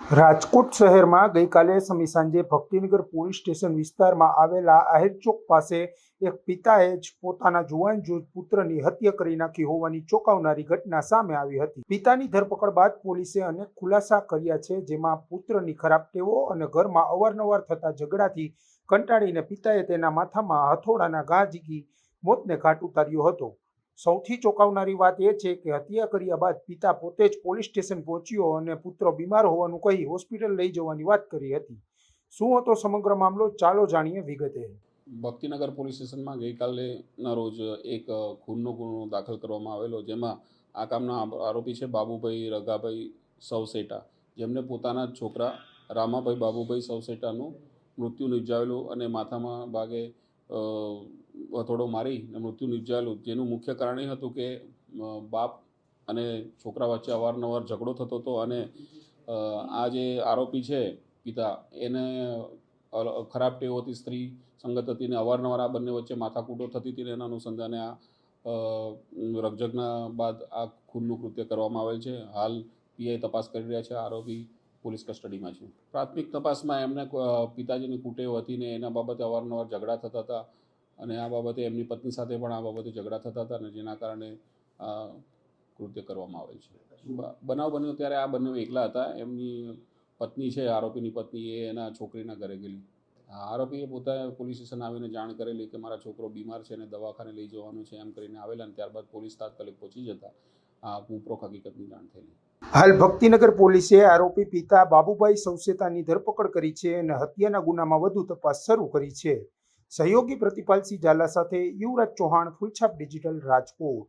રાજકોટ શહેરમાં ગઈકાલે સમી સાંજે ભક્તિનગર પોલીસ સ્ટેશન વિસ્તારમાં આવેલા આહિર ચોક પાસે એક પિતાએ જ પોતાના જુવાન પુત્રની હત્યા કરી નાખી હોવાની ચોંકાવનારી ઘટના સામે આવી હતી। પિતાની ધરપકડ બાદ પોલીસે અનેક ખુલાસા કર્યા છે, જેમાં પુત્રની ખરાબ ટેવો અને ઘરમાં અવારનવાર થતા ઝઘડાથી કંટાળીને પિતાએ તેના માથામાં હથોડાના ઘા ઝીકી મોતને ઘાટ ઉતાર્યો હતો। સૌથી ચોંકાવનારી વાત એ છે કે હત્યા કર્યા બાદ પિતા પોતે જ પોલીસ સ્ટેશન પહોંચ્યો અને પુત્ર બીમાર હોવાનું કહી હોસ્પિટલ લઈ જવાની વાત કરી હતી। શું હતો સમગ્ર મામલો, ચાલો જાણીએ વિગતે। ભક્તિનગર પોલીસ સ્ટેશનમાં ગઈકાલેના રોજ એક ખૂનનો ગુનો દાખલ કરવામાં આવેલો, જેમાં આ કામના આરોપી છે બાબુભાઈ રઘાભાઈ સવસેટા, જેમને પોતાના છોકરા રામાભાઈ બાબુભાઈ સવસેટાનું મૃત્યુ નિપજાવેલું અને માથામાં ભાગે હથોડો મારીને મૃત્યુ નિપજાવેલું, જેનું મુખ્ય કારણ એ હતું કે બાપ અને છોકરા વચ્ચે અવારનવાર ઝઘડો થતો હતો અને આ જે આરોપી છે પિતા, એને ખરાબ ટેવ હતી, સ્ત્રી સંગત હતી ને અવારનવાર આ બંને વચ્ચે માથાકૂટો થતી હતી ને એના અનુસંધાને આ રકઝકના બાદ આ ખૂનનું કૃત્ય કરવામાં આવેલ છે। હાલ પીઆઈ તપાસ કરી રહ્યા છે। આરોપી પોલીસ કસ્ટડીમાં છે। પ્રાથમિક તપાસમાં એમને પિતાજીની કુટેવ હતી ને એના બાબતે અવારનવાર ઝઘડા થતા હતા અને આ બાબતે એમની પત્ની સાથે પણ આ બાબતે ઝઘડા થતા હતા અને જેના કારણે આ કૃત્ય કરવામાં આવેલ છે। બનાવ બન્યો ત્યારે આ બંને એકલા હતા। એમની પત્ની છે, આરોપીની પત્ની, એ એના છોકરીના ઘરે ગયેલી। આરોપીએ પોતાને પોલીસ સ્ટેશન આવીને જાણ કરેલી કે મારા છોકરો બીમાર છે અને દવાખાને લઈ જવાનું છે એમ કરીને આવેલા, અને ત્યારબાદ પોલીસ તાત્કાલિક પહોંચી જતા આ ઉપરોક્ત હકીકતની જાણ થયેલી। હાલ ભક્તિનગર પોલીસે આરોપી પિતા બાબુભાઈ સવસેતાની ધરપકડ કરી છે અને હત્યાના ગુનામાં વધુ તપાસ શરૂ કરી છે। સહયોગી પ્રતિપાલસિંહ ઝાલા સાથે યુવરાજ ચૌહાણ, ફૂલછાપ ડિજિટલ, રાજકોટ।